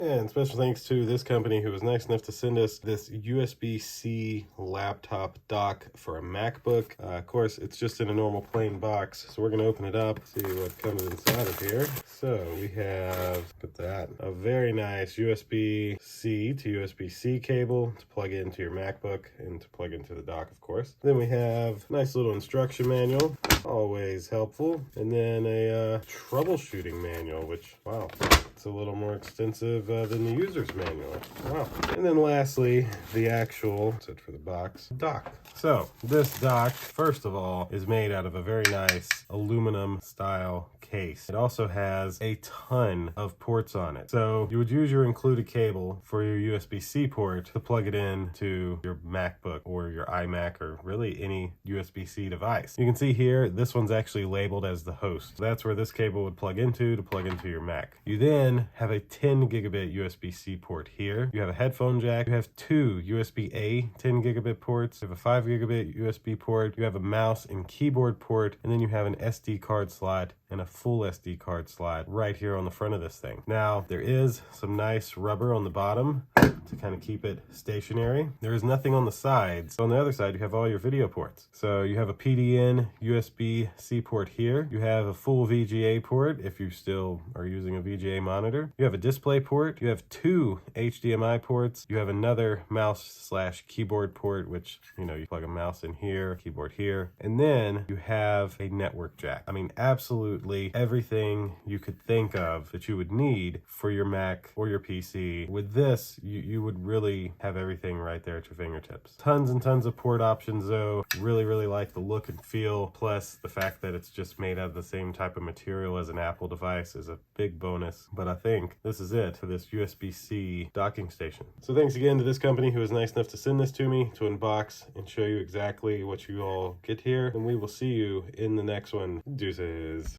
And special thanks to this company who was nice enough to send us this USB-C laptop dock for a MacBook. Of course, it's just in a normal plain box, so we're going to open it up, see what comes inside of here. So we have, look at that, a very nice USB-C to USB-C cable to plug into your MacBook and to plug into the dock, of course. Then we have a nice little instruction manual, always helpful, and then a troubleshooting manual, which, wow, it's a little more extensive than the user's manual. Wow. And then lastly, the actual, that's it for the box, dock. So this dock, first of all, is made out of a very nice aluminum style case. It also has a ton of ports on it. So you would use your included cable for your USB-C port to plug it in to your MacBook or your iMac or really any USB-C device. You can see here, this one's actually labeled as the host. So that's where this cable would plug into to plug into your Mac. You then have a 10 gigabit USB-C port here. You have a headphone jack. You have two USB-A 10 gigabit ports. You have a 5 gigabit USB port. You have a mouse and keyboard port. And then you have an SD card slot and a full SD card slot right here on the front of this thing. Now, there is some nice rubber on the bottom to kind of keep it stationary. There is nothing on the sides. On the other side, you have all your video ports. So you have a PDN USB-C port here. You have a full VGA port if you still are using a VGA monitor. You have a display port. You have two HDMI ports. You have another mouse/keyboard port, which, you know, you plug a mouse in here, keyboard here. And then you have a network jack. I mean, absolutely everything you could think of that you would need for your Mac or your PC. With this, you would really have everything right there at your fingertips. Tons and tons of port options though. Really like the look and feel, plus the fact that it's just made out of the same type of material as an Apple device is a big bonus. But I think this is it for this USB-C docking station. So thanks again to this company who was nice enough to send this to me to unbox and show you exactly what you all get here. And we will see you in the next one. Deuces.